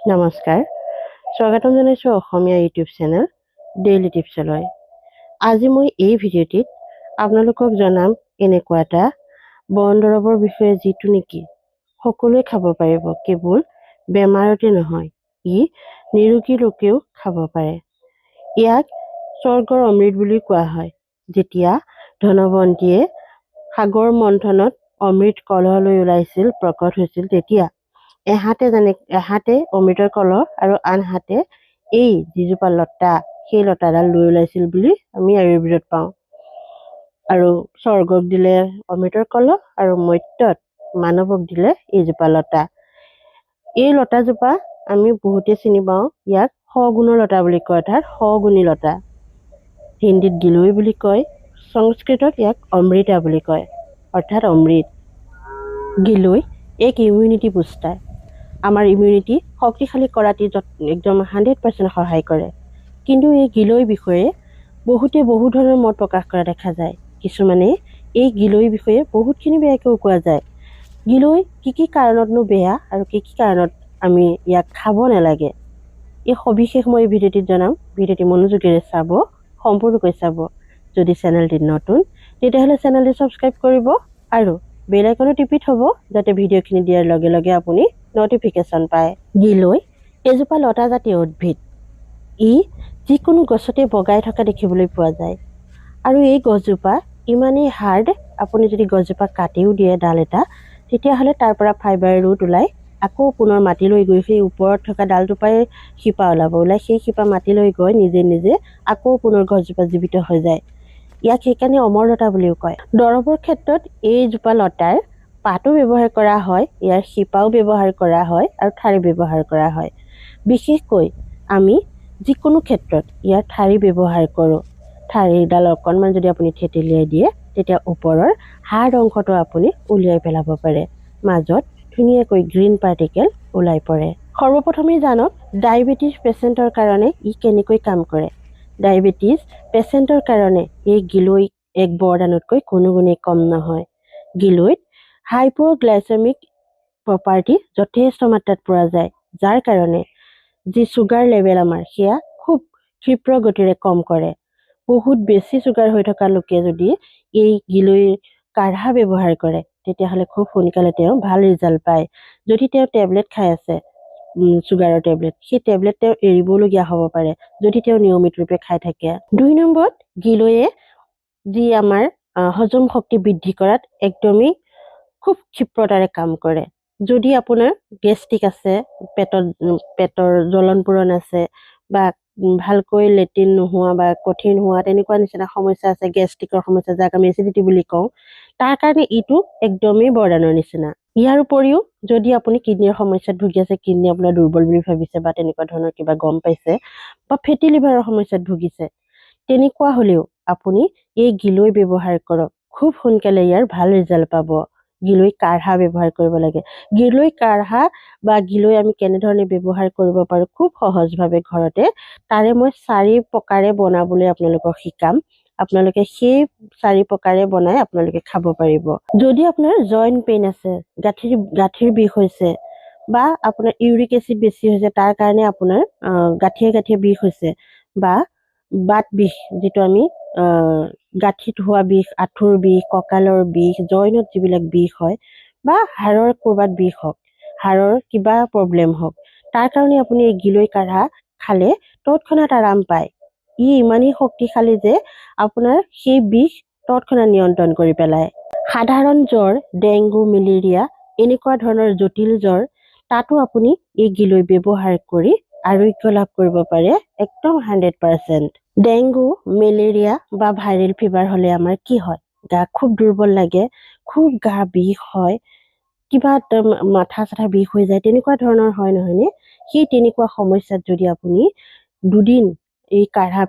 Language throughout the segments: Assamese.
নমস্কাৰ, স্বাগতম জনাইছোঁ অসমীয়া ইউটিউব চেনেল ডেইলি টিপছলৈ। আজি মই এই ভিডিঅ'টিত আপোনালোকক জনাম এনেকুৱা এটা বন দৰৱৰ বিষয়ে যিটো নেকি সকলোৱে খাব পাৰিব, কেৱল বেমাৰতে নহয়, ই নিৰোগী লোকেও খাব পাৰে। ইয়াক স্বৰ্গৰ অমৃত বুলি কোৱা হয়। যেতিয়া ধনৱন্তীয়ে সাগৰ মন্থনত অমৃত কলহলৈ ওলাইছিল, প্ৰকট হৈছিল, তেতিয়া এহাতে অমৃতৰ কলহ আৰু আনহাতে এই যিজোপা লতা, সেই লতাডাল লৈ ওলাইছিল বুলি আমি আয়ুৰ্বেদত পাওঁ। আৰু স্বৰ্গক দিলে অমৃতৰ কলহ আৰু মৰ্ত্যত মানৱক দিলে এইজোপা লতা। এই লতাজোপা আমি বহুতে চিনি পাওঁ, ইয়াক সগুণৰ লতা বুলি কয়, অৰ্থাৎ সগুণী লতা। হিন্দীত গিলৈ বুলি কয়, সংস্কৃতত ইয়াক অমৃতা বুলি কয়, অৰ্থাৎ অমৃত। গিলৈ এক ইমিউনিটি বুষ্টাৰ। আমাৰ ইমিউনিটি শক্তিশালী কৰাত একদম 100% সহায় কৰে। কিন্তু এই গিলৈ বিষয়ে বহুতে বহু ধৰণৰ মত প্ৰকাশ কৰা দেখা যায়। কিছুমানে এই গিলৈ বিষয়ে বহুতখিনি বেয়াকৈও কোৱা যায়। গিলৈ কি কাৰণতনো বেয়া আৰু কি কাৰণত আমি ইয়াক খাব নালাগে, এই সবিশেষ মই এই ভিডিঅ'টিত জনাম। ভিডিঅ'টি মনোযোগেৰে চাব, সম্পূৰ্ণকৈ চাব। যদি চেনেলটি নতুন, তেতিয়াহ'লে চেনেলটি ছাবস্ক্ৰাইব কৰিব আৰু বেল আইকনো টিপি থ'ব, যাতে ভিডিঅ'খিনি দিয়াৰ লগে লগে আপুনি নটিফিকেশ্যন পায়। গিলৈ এজোপা লতাজাতীয় উদ্ভিদ। ই যিকোনো গছতে বগাই থকা দেখিবলৈ পোৱা যায়। আৰু এই গছজোপা ইমানেই হাৰ্ড, আপুনি যদি গছজোপা কাটিও দিয়ে ডাল এটা, তেতিয়াহ'লে তাৰ পৰা ফাইবাৰ ৰুট ওলাই আকৌ পুনৰ মাটিলৈ গৈ সেই ওপৰত থকা ডালটোপাই শিপা ওলাই সেই শিপা মাটিলৈ গৈ নিজে নিজে আকৌ পুনৰ গছজোপা জীৱিত হৈ যায়। ইয়াক সেইকাৰণে অমৰ লতা বুলিও কয়। দৰৱৰ ক্ষেত্ৰত এইজোপা লতাৰ পাতো ব্যৱহাৰ কৰা হয়, ইয়াৰ শিপাও ব্যৱহাৰ কৰা হয় আৰু ঠাৰি ব্যৱহাৰ কৰা হয়। বিশেষকৈ আমি যিকোনো ক্ষেত্ৰত ইয়াৰ ঠাৰি ব্যৱহাৰ কৰোঁ। ঠাৰিডাল অকণমান যদি আপুনি থেতেলিয়াই দিয়ে, তেতিয়া ওপৰৰ হাৰ্ড অংশটো আপুনি উলিয়াই পেলাব পাৰে। মাজত ধুনীয়াকৈ গ্ৰীণ পাৰ্টিকেল ওলাই পৰে। সৰ্বপ্ৰথমে জানক ডায়েবেটিছ পেচেণ্টৰ কাৰণে ই কেনেকৈ কাম কৰে। ডায়েবেটিছ পেচেণ্টৰ কাৰণে এই গিলৈ এক বৰদানতকৈ কোনো গুণেই কম নহয়। গিলৈত হাইপ'গ্লাইচেমিক প্ৰপাৰ্টি যথেষ্ট মাত্ৰাত পোৱা যায়, যাৰ কাৰণে যি চুগাৰ লেভেল আমাৰ, সেয়া খুব ক্ষীপ্ৰ গতিৰে কম কৰে। বহুত বেছি চুগাৰ হৈ থকা লোকে যদি এই গিলৈৰ কাঢ়া ব্যৱহাৰ কৰে, তেতিয়াহ'লে খুব সোনকালে তেওঁ ভাল ৰিজাল্ট পায়। যদি তেওঁ টেবলেট খাই আছে, চুগাৰৰ টেবলেট, সেই টেবলেট তেওঁ এৰিবলগীয়া হ'ব পাৰে যদি তেওঁ নিয়মিত ৰূপে খাই থাকে। 2 নম্বৰত, গিলৈয়ে যি আমাৰ হজম শক্তি বৃদ্ধি কৰাত একদমেই খুব ক্ষিপ্ৰতাৰে কাম কৰে। যদি আপোনাৰ গেষ্ট্ৰিক আছে, পেটৰ জ্বলন পূৰণ আছে, বা ভালকৈ লেট্ৰিন নোহোৱা বা কঠিন হোৱা তেনেকুৱা নিচিনা সমস্যা আছে, গেষ্ট্ৰিকৰ সমস্যা, যাক আমি এচিডিটি বুলি কওঁ, তাৰ কাৰণে ইটো একদমেই বৰদানৰ নিচিনা। ইয়াৰ উপৰিও যদি আপুনি কিডনীৰ সমস্যাত ভুগি আছে, কিডনী আপোনাৰ দুৰ্বল বুলি ভাবিছে বা তেনেকুৱা ধৰণৰ কিবা গম পাইছে, বা ফেটি লিভাৰৰ সমস্যাত ভুগিছে, তেনেকুৱা হ'লেও আপুনি এই গিলৈ ব্যৱহাৰ কৰক, খুব সোনকালে ইয়াৰ ভাল ৰিজাল্ট পাব। গিলৈ কাঢ়া ব্যৱহাৰ কৰিব লাগে। গিলৈ কাঢ়া বা গিলৈ আমি কেনেধৰণে ব্যৱহাৰ কৰিব পাৰোঁ খুব সহজভাৱে ঘৰতে, তাৰে মই 4 প্ৰকাৰে বনাবলৈ আপোনালোকক শিকাম। আপোনালোকে সেই 4 প্ৰকাৰে বনাই আপোনালোকে খাব পাৰিব। যদি আপোনাৰ জইণ্ট পেইন আছে, গাঁঠিৰ বিষ হৈছে, বা আপোনাৰ ইউৰিক এচিড বেছি হৈছে, তাৰ কাৰণে আপোনাৰ গাঁঠিয়ে বিষ হৈছে, বা বাত বিষ, যিটো আমি গাঁঠিত হোৱা বিষ, আঁঠুৰ বিষ, কঁকালৰ বিষ, জইনত যিবিলাক বিষ হয়, বা হাড়ৰ ক'ৰবাত বিষ হওক, হাড়ৰ কিবা প্ৰব্লেম হওক, তাৰ কাৰণে আপুনি এই গিলৈ কাঢ়া খালে তৎক্ষণাত আৰাম পায়। ই ইমানেই শক্তিশালী যে আপোনাৰ সেই বিষ তৎক্ষণাত নিয়ন্ত্ৰণ কৰি পেলায়। সাধাৰণ জ্বৰ, ডেংগু, মেলেৰিয়া এনেকুৱা ধৰণৰ জটিল জ্বৰ, তাতো আপুনি এই গিলৈ ব্যৱহাৰ কৰি আৰোগ্য লাভ কৰিব পাৰে একদম 100%। ডেংগু, মেলেৰিয়া বা ভাইৰেল ফিভাৰ হ'লে আমাৰ কি হয়? গা খুব দুৰ্বল লাগে, খুব গা বিষ হয়, কিবা মাথা চাথা বিষ হৈ যায়, তেনেকুৱা ধৰণৰ হয় নহয়নে? সেই তেনেকুৱা সমস্যাত যদি আপুনি 2 দিন এই কাঢ়া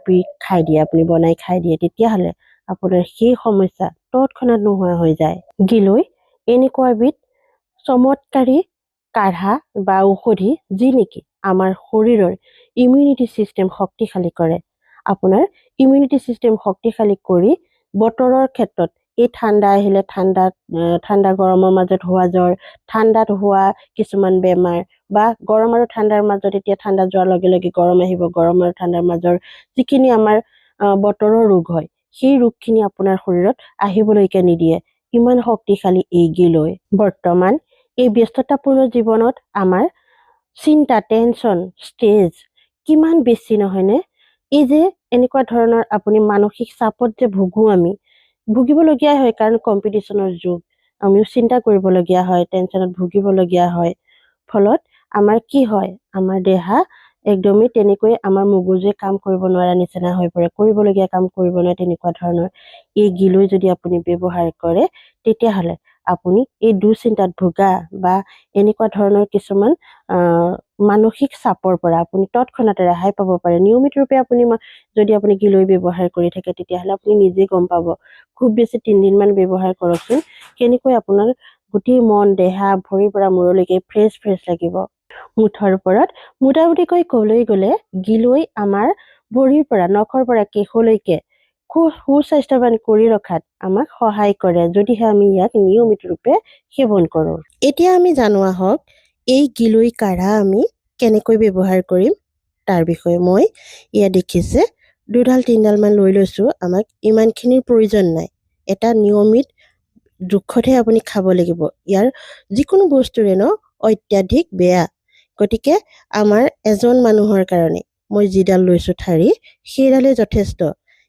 খাই দিয়ে, আপুনি বনাই খাই দিয়ে, তেতিয়াহ'লে আপোনাৰ সেই সমস্যা তৎক্ষণাত নোহোৱা হৈ যায়। গিলৈ এনেকুৱা এবিধ চমৎকাৰী কাঢ়া বা ঔষধি, যি নেকি আমাৰ শৰীৰৰ ইমিউনিটি ছিষ্টেম শক্তিশালী কৰে। আপোনাৰ ইমিউনিটি ছিষ্টেম শক্তিশালী কৰি বতৰৰ ক্ষেত্ৰত এই ঠাণ্ডা আহিলে ঠাণ্ডা গৰমৰ মাজত হোৱা জ্বৰ, ঠাণ্ডাত হোৱা কিছুমান বেমাৰ বা গৰম আৰু ঠাণ্ডাৰ মাজত এতিয়া ঠাণ্ডা যোৱাৰ লগে লগে গৰম আহিব, গৰম আৰু ঠাণ্ডাৰ মাজৰ যিখিনি আমাৰ বতৰৰ ৰোগ হয়, সেই ৰোগখিনি আপোনাৰ শৰীৰত আহিবলৈকে নিদিয়ে। ইমান শক্তিশালী এই গিলয়। বৰ্তমান এই ব্যস্ততাপূৰ্ণ জীৱনত আমাৰ চিন্তা, টেনচন, ষ্ট্ৰেছ কিমান বেছি নহয়নে? এই যে এনেকুৱা ধৰণৰ আপুনি মানসিক চাপত যে ভুগিবলগীয়া হয়, কাৰণ কম্পিটিশ্যনৰ যুগ। আমিও চিন্তা কৰিবলগীয়া হয়, টেনচনত ভুগিবলগীয়া হয়। ফলত আমাৰ কি হয়, আমাৰ দেহা একদমেই তেনেকৈ আমাৰ মগজুৱে কাম কৰিব নোৱাৰা নিচিনা হৈ পৰে, কৰিবলগীয়া কাম কৰিব নোৱাৰে। তেনেকুৱা ধৰণৰ এই গিলৈ যদি আপুনি ব্যৱহাৰ কৰে, তেতিয়াহ'লে আপুনি এই দুশ্চিন্তাত ভোগা বা এনেকুৱা ধৰণৰ কিছুমান মানসিক চাপৰ পৰা আপুনি তৎক্ষণাতে ৰেহাই পাব পাৰে। নিয়মিত ৰূপে যদি আপুনি গিলৈ ব্যৱহাৰ কৰি থাকে, তেতিয়াহ'লে আপুনি নিজে গম পাব। খুব বেছি 3 দিনমান ব্যৱহাৰ কৰকচোন, কেনেকৈ আপোনাৰ গোটেই মন, দেহা, ভৰিৰ পৰা মূৰলৈকে ফ্ৰেছ লাগিব। মুঠৰ ওপৰত মোটামুটিকৈ ক'বলৈ গ'লে গিলৈ আমাৰ ভৰিৰ পৰা, নখৰ পৰা কেশলৈকে সুস্বাস্থ্যৱান কৰি ৰখাত আমাক সহায় কৰে, যদিহে আমি ইয়াক নিয়মিত ৰূপে সেৱন কৰোঁ। এতিয়া আমি জানো আহক, এই গিলৈ কাঢ়া আমি কেনেকৈ ব্যৱহাৰ কৰিম তাৰ বিষয়ে। মই ইয়াত দেখিছে 2-3ডাল মান লৈ লৈছোঁ। আমাক ইমানখিনিৰ প্ৰয়োজন নাই। এটা নিয়মিত জোখতহে আপুনি খাব লাগিব। ইয়াৰ যিকোনো বস্তুৰে অত্যাধিক বেয়া। গতিকে আমাৰ এজন মানুহৰ কাৰণে মই যিডাল লৈছোঁ ঠাৰি, সেইডালেই যথেষ্ট।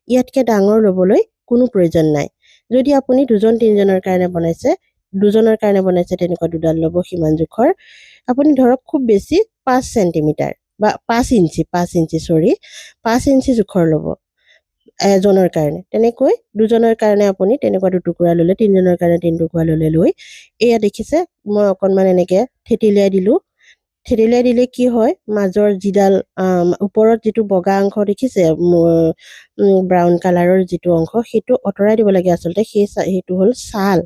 ইয়াতকৈ ডাঙৰ ল'বলৈ কোনো প্ৰয়োজন নাই। যদি আপুনি 2-3জনৰ কাৰণে বনাইছে, 2জনৰ কাৰণে বনাইছে, তেনেকুৱা 2ডাল ল'ব সিমান জোখৰ। আপুনি ধৰক খুব বেছি 5 চেণ্টিমিটাৰ বা 5 ইঞ্চি জোখৰ ল'ব এজনৰ কাৰণে। তেনেকৈ 2জনৰ কাৰণে আপুনি তেনেকুৱা 2 টুকুৰা ল'লে, 3জনৰ কাৰণে 3 টুকুৰা লৈ এয়া দেখিছে, মই অকণমান এনেকৈ থেতেলিয়াই দিলোঁ। থেতেলিয়াই দিলে কি হয়, মাজৰ যিডাল ওপৰত যিটো বগা অংশ দেখিছে, ব্ৰাউন কালাৰৰ যিটো অংশ, সেইটো আঁতৰাই দিব লাগে আচলতে। সেইটো হ'ল ছাল।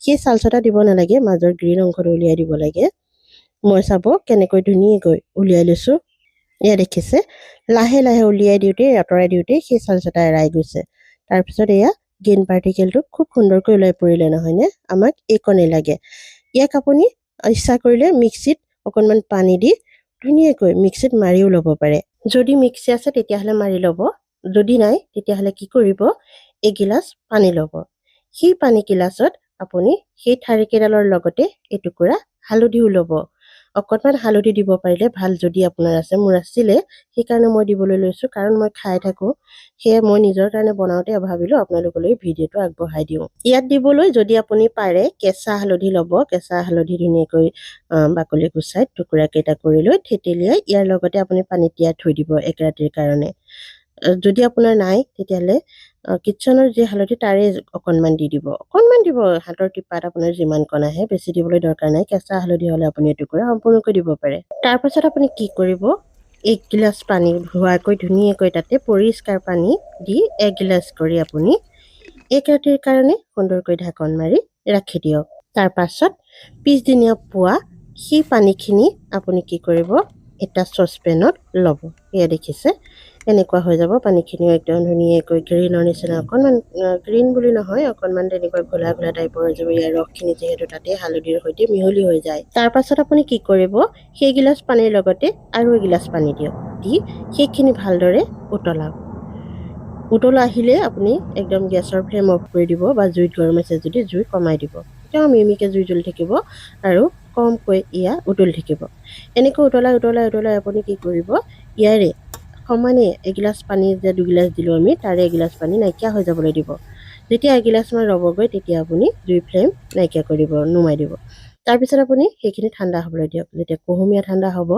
সেই ছালচটা দিব নালাগে, মাজৰ গ্ৰীণ অংশটো উলিয়াই দিব লাগে। মই চাব কেনেকৈ ধুনীয়াকৈ উলিয়াই লৈছোঁ। এয়া দেখিছে, লাহে লাহে আঁতৰাই দিওঁতেই সেই ছালচটা এৰাই গৈছে। তাৰপিছত এয়া গ্ৰীণ পাৰ্টিকেলটো খুব সুন্দৰকৈ ওলাই পৰিলে, নহয়নে? আমাক এইকণেই লাগে। ইয়াক আপুনি ইচ্ছা কৰিলে মিক্সিত অকণমান পানী দি ধুনীয়াকৈ মিক্সিত মাৰিও ল'ব পাৰে। যদি মিক্সি আছে তেতিয়াহ'লে মাৰি ল'ব, যদি নাই তেতিয়াহ'লে কি কৰিব, এগিলাচ পানী ল'ব। সেই পানী গিলাচত আপুনি সেই ঠাৰিকেইডালৰ লগতে এটুকুৰা হালধিও ল'ব। অকণমান হালধি দিব পাৰিলে ভাল, যদি আপোনাৰ আছে। মোৰ আছিলে, সেইকাৰণে মই দিবলৈ লৈছোঁ, কাৰণ মই খাই থাকোঁ। সেয়ে মই নিজৰ কাৰণে বনাওঁতে ভাবিলোঁ আপোনালোকলৈ ভিডিঅ'টো আগবঢ়াই দিওঁ। ইয়াত দিবলৈ যদি আপুনি পাৰে কেঁচা হালধি ল'ব। কেঁচা হালধি ধুনীয়াকৈ বাকলি গুচাই টুকুৰা কেইটা কৰি লৈ থেতেলিয়াই ইয়াৰ লগতে আপুনি পানীত তিয়াই থৈ দিব 1 ৰাতিৰ কাৰণে। যদি আপোনাৰ নাই তেতিয়াহ'লে কিটচেনৰ যি হালধি তাৰে অকণমান দি দিব। হাতৰ টিপাত আপোনাৰ যিমান কণ আহে, বেছি দিবলৈ দৰকাৰ নাই। কেঁচা হালধি হ'লে আপুনি এটুকুৰা সম্পূৰ্ণকৈ দিব পাৰে। তাৰপাছত আপুনি কি কৰিব, 1 গিলাচ পানী ধোৱাকৈ ধুনীয়াকৈ তাতে পৰিষ্কাৰ পানী দি 1 গিলাচ কৰি আপুনি 1 ৰাতিৰ কাৰণে সুন্দৰকৈ ঢাকন মাৰি ৰাখি দিয়ক। তাৰপাছত পিছদিনা পুৱা সেই পানীখিনি আপুনি কি কৰিব, এটা চচপেনত ল'ব। এয়া দেখিছে, এনেকুৱা হৈ যাব। পানীখিনিও একদম ধুনীয়াকৈ গ্ৰীণৰ নিচিনা, অকণমান গ্ৰীণ বুলি নহয়, অকণমান তেনেকৈ ঘোলা ঘোলা টাইপৰ হৈ যাব। ইয়াৰ ৰসখিনি যিহেতু তাতে হালধিৰ সৈতে মিহলি হৈ যায়। তাৰপাছত আপুনি কি কৰিব, সেই গিলাচ পানীৰ লগতে আৰু এগিলাচ পানী দিয়ক। দি সেইখিনি ভালদৰে উতল আহিলে আপুনি একদম গেছৰ ফ্লেম অফ কৰি দিব, বা জুইত গৰম আছে যদি জুই কমাই দিব। তেতিয়াও মিমিকৈ জুই জ্বলি থাকিব আৰু কমকৈ এয়া উতলি থাকিব। এনেকৈ উতলাই আপুনি কি কৰিব, ইয়াৰে সমানে এগিলাচ পানী যে 2 গিলাচ দিলোঁ আমি, তাৰে এগিলাচ পানী নাইকিয়া হৈ যাবলৈ দিব। যেতিয়া এগিলাচমান ৰ'বগৈ, তেতিয়া আপুনি জুই ফ্লেম নাইকিয়া কৰিব, নুমাই দিব। তাৰপিছত আপুনি সেইখিনি ঠাণ্ডা হ'বলৈ দিয়ক। যেতিয়া কুহুমীয়া ঠাণ্ডা হ'ব,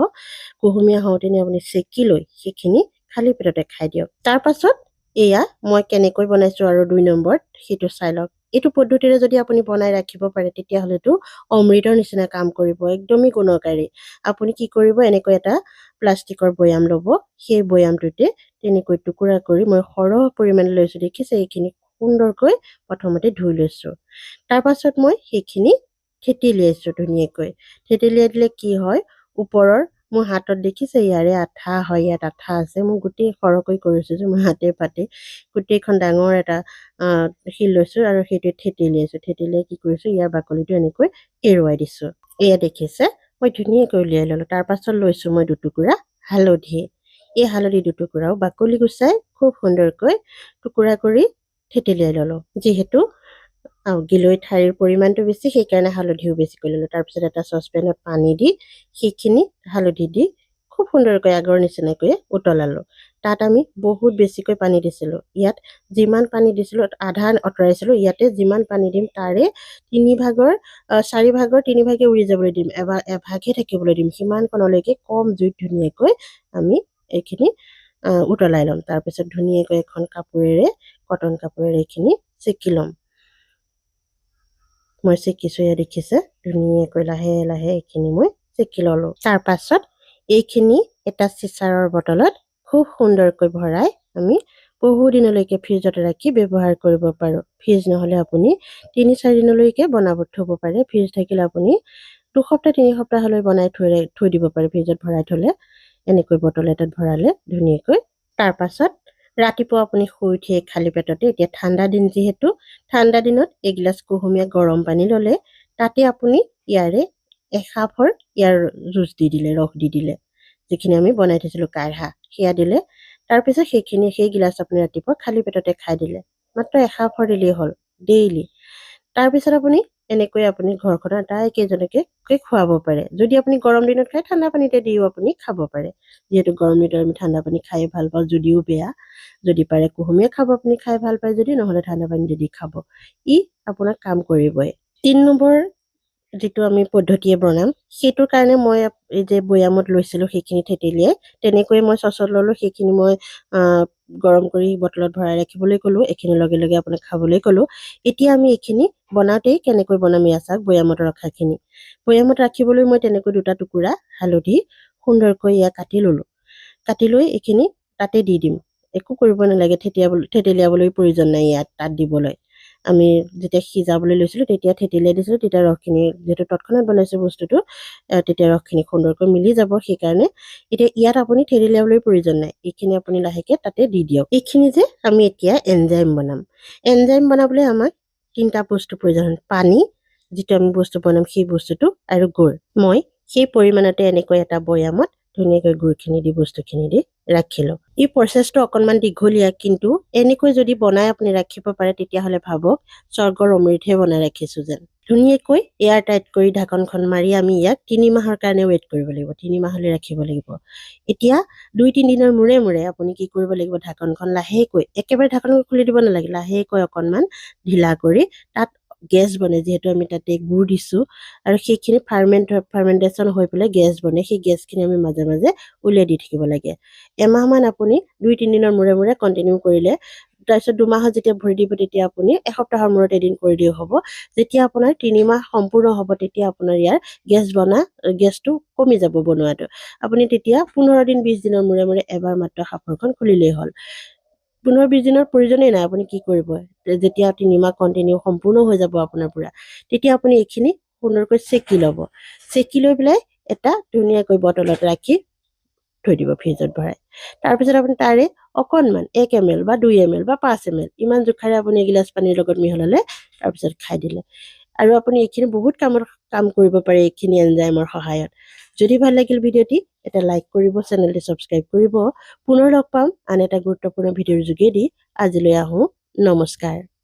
কুহুমীয়া হওঁতেনে আপুনি চেকি লৈ সেইখিনি খালী পেটতে খাই দিয়ক। তাৰপাছত এয়া মই কেনেকৈ বনাইছোঁ আৰু 2 নম্বৰত সেইটো চাই লওক। এইটো পদ্ধতিৰে যদি আপুনি বনাই ৰাখিব পাৰে, তেতিয়াহ'লেতো অমৃতৰ নিচিনা কাম কৰিব, একদমেই গুণকাৰী। আপুনি কি কৰিব, এনেকৈ এটা প্লাষ্টিকৰ বৈয়াম ল'ব। সেই বৈয়ামটোতে তেনেকৈ টুকুৰা কৰি, মই সৰহ পৰিমাণে লৈছোঁ, দেখিছে, এইখিনি সুন্দৰকৈ প্ৰথমতে ধুই লৈছোঁ। তাৰপাছত মই সেইখিনি থেতেলিয়াইছোঁ ধুনীয়াকৈ। থেতেলিয়াই দিলে কি হয়, ওপৰৰ মোৰ হাতত দেখিছে ইয়াৰে আঠা হয়, ইয়াত আঠা আছে। মই গোটেই সৰহকৈ কৰিছোঁ যে মই হাতে পাতে গোটেইখন ডাঙৰ এটা শিল লৈছোঁ আৰু সেইটোৱে থেতেলিয়াইছোঁ। থেতেলিয়াই কি কৰিছোঁ, ইয়াৰ বাকলিটো এনেকৈ এৰুৱাই দিছোঁ। এয়া দেখিছে মই ধুনীয়াকৈ উলিয়াই ল'লোঁ। তাৰ পাছত লৈছোঁ মই দুটুকুৰা হালধি। এই হালধি দুটুকুৰাও বাকলি গুচাই খুব সুন্দৰকৈ টুকুৰা কৰি থেতেলিয়াই ল'লোঁ। যিহেতু গিলৈ ঠাৰিৰ পৰিমাণটো বেছি, সেইকাৰণে হালধিও বেছিকৈ ল'লোঁ। তাৰপিছত এটা চচপেনত পানী দি সেইখিনি হালধি দি খুব সুন্দৰকৈ আগৰ নিচিনাকৈ উতলালোঁ। তাত আমি বহুত বেছিকৈ পানী দিছিলোঁ। ইয়াত যিমান পানী দিছিলোঁ আধা আঁতৰাইছিলোঁ। ইয়াতে যিমান পানী দিম তাৰে 4 ভাগৰ 3 ভাগে উৰি যাবলৈ দিম, এভাগহে থাকিবলৈ দিম। সিমানকণলৈকে কম জুইত ধুনীয়াকৈ আমি এইখিনি উতলাই ল'ম। তাৰপিছত ধুনীয়াকৈ এখন কাপোৰেৰে, কটন কাপোৰেৰে এইখিনি চেকি ল'ম। মই চেকিছোঁ, এয়া দেখিছে ধুনীয়াকৈ লাহে লাহে এইখিনি মই চেকি ল'লোঁ। তাৰ পাছত এইখিনি এটা চিচাৰৰ বটলত খুব সুন্দৰকৈ ভৰাই আমি বহুদিনলৈকে ফ্ৰিজত ৰাখি ব্যৱহাৰ কৰিব পাৰোঁ। ফ্ৰিজ নহ'লে আপুনি 3-4 দিনলৈকে বনাব থ'ব পাৰে। ফ্ৰিজ থাকিলে আপুনি 2 সপ্তাহ 3 সপ্তাহলৈ বনাই থৈ দিব পাৰে ফ্ৰিজত ভৰাই থ'লে। এনেকৈ বটল এটাত ভৰালে ধুনীয়াকৈ। তাৰ পাছত ৰাতিপুৱা আপুনি শুই উঠিয়ে খালী পেটতে, এতিয়া ঠাণ্ডা দিন যিহেতু, ঠাণ্ডা দিনত এগিলাচ কুহুমীয়া গৰম পানী ল'লে তাতে আপুনি ইয়াৰে এসাফৰ ইয়াৰ জুচ দি দিলে, ৰস দি দিলে, যিখিনি আমি বনাই থৈছিলোঁ কাঢ়া, সেয়া দিলে। তাৰপিছত সেই গিলাচ আপুনি ৰাতিপুৱা খালী পেটতে খাই দিলে। মাত্ৰ এসাফৰ দিলেই হ'ল ডেইলি। তাৰপিছত আপুনি এনেকৈ আপুনি ঘৰখনৰ আটাইকেইজনকে খুৱাব পাৰে। যদি আপুনি গৰম দিনত খায় ঠাণ্ডা পানীতে দিও আপুনি খাব পাৰে। যিহেতু গৰম দিনত আমি ঠাণ্ডা পানী খাই ভাল পাওঁ, যদিও বেয়া। যদি পাৰে কুহুমীয়া খাব, আপুনি খাই ভাল পায় যদি, নহ'লে ঠাণ্ডা পানী দি খাব। ই আপোনাক কাম কৰিবই। 3 নম্বৰ যিটো আমি পদ্ধতিয়ে বনাম, সেইটোৰ কাৰণে মই এই যে বৈয়ামত লৈছিলোঁ সেইখিনি থেতেলিয়াই, তেনেকৈ মই চচত ল'লোঁ। সেইখিনি মই গৰম কৰি বটলত ভৰাই ৰাখিবলৈ ক'লোঁ। এইখিনি লগে লগে আপোনাক খাবলৈ ক'লোঁ। এতিয়া আমি এইখিনি বনাওঁতেই কেনেকৈ বনাম এয়া চাওক। বৈয়ামত ৰখাখিনি, বৈয়ামত ৰাখিবলৈ মই তেনেকৈ 2টা টুকুৰা হালধি সুন্দৰকৈ এয়া কাটি ল'লোঁ। কাটি লৈ এইখিনি তাতে দি দিম। একো কৰিব নালাগে, থেতেলিয়াবলৈ প্ৰয়োজন নাই ইয়াত, তাত দিবলৈ। আমি যেতিয়া সিজাবলৈ লৈছিলোঁ তেতিয়া থেতেলিয়াই দিছিলোঁ। তেতিয়া ৰসখিনি যিহেতু তৎক্ষণাত বনাইছোঁ বস্তুটো, তেতিয়া ৰসখিনি সুন্দৰকৈ মিলি যাব। সেইকাৰণে এতিয়া ইয়াত আপুনি থেতেলিয়াবলৈ প্ৰয়োজন নাই। এইখিনি আপুনি লাহেকৈ তাতে দি দিয়ক। এইখিনি যে আমি এতিয়া এনজাইম বনাম। এনজাইম বনাবলৈ আমাক 3টা বস্তু প্ৰয়োজন হয়। পানী, যিটো আমি বস্তু বনাম সেই বস্তুটো, আৰু গুড়। মই সেই পৰিমাণতে এনেকৈ এটা বৈয়ামত ধুনীয়াকৈ গুড়খিনি দি বস্তুখিনি দি ৰাখিলোঁ। এই প্ৰচেছটো অকণমান দীঘলীয়া, কিন্তু এনেকৈ যদি বনাই আপুনি ৰাখিব পাৰে তেতিয়াহ'লে ভাবক স্বৰ্গৰ অমৃতহে বনাই ৰাখিছোঁ যেন। ধুনীয়াকৈ এয়াৰ টাইট কৰি ঢাকনখন মাৰি আমি ইয়াক 3 মাহৰ কাৰণে ৱেইট কৰিব লাগিব। 3 মাহলৈ ৰাখিব লাগিব। এতিয়া 2-3 দিনৰ মূৰে মূৰে আপুনি কি কৰিব লাগিব, ঢাকনখন লাহেকৈ, একেবাৰে ঢাকনখন খুলি দিব নালাগে, লাহেকৈ অকণমান ঢিলা কৰি, তাত গেছ বনে যিহেতু আমি তাতে গুড় দিছোঁ, আৰু সেইখিনি ফাৰ্মেণ্টেশ্যন হৈ পেলাই গেছ বনে। সেই গেছখিনি আমি মাজে মাজে উলিয়াই দি থাকিব লাগে। এমাহমান আপুনি 2-3 দিনৰ মূৰে মূৰে কণ্টিনিউ কৰিলে, তাৰপিছত 2 মাহত যেতিয়া ভৰি দিব তেতিয়া আপুনি এসপ্তাহৰ মূৰত এদিন কৰিলেও হ'ব। যেতিয়া আপোনাৰ 3 মাহ সম্পূৰ্ণ হ'ব তেতিয়া আপোনাৰ ইয়াৰ গেছটো কমি যাব বনোৱাটো। আপুনি তেতিয়া 15 দিন 20 দিনৰ মূৰে মূৰে এবাৰ মাত্ৰ সাঁফৰখন খুলিলেই হ'ল। 15-20 দিনৰ প্ৰয়োজনেই নাই। আপুনি কি কৰিব, যেতিয়া 3 মাহ কণ্টিনিউ সম্পূৰ্ণ হৈ যাব আপোনাৰ পুৰা, তেতিয়া আপুনি এইখিনি সুন্দৰকৈ চেকি ল'ব। চেকি লৈ পেলাই এটা ধুনীয়াকৈ বটলত ৰাখি থৈ দিব ফ্ৰিজত ভৰাই। তাৰপিছত আপুনি তাৰে অকণমান 1 ml বা 2 ml বা 5 ml ইমান জোখাৰে আপুনি এগিলাচ পানীৰ লগত মিহলালে, তাৰপিছত খাই দিলে। আৰু আপুনি এইখিনি বহুত কাম কৰিব পাৰে এইখিনি এনজাইমৰ সহায়ত। যদি ভাল লাগিল ভিডিঅ'টি, এটা লাইক কৰিব, চেনেলটি ছাবস্ক্ৰাইব কৰিব। পুনৰ লগ পাম আন এটা গুৰুত্বপূৰ্ণ ভিডিঅ'ৰ যোগেদি। আজিলৈ আহোঁ, নমস্কাৰ।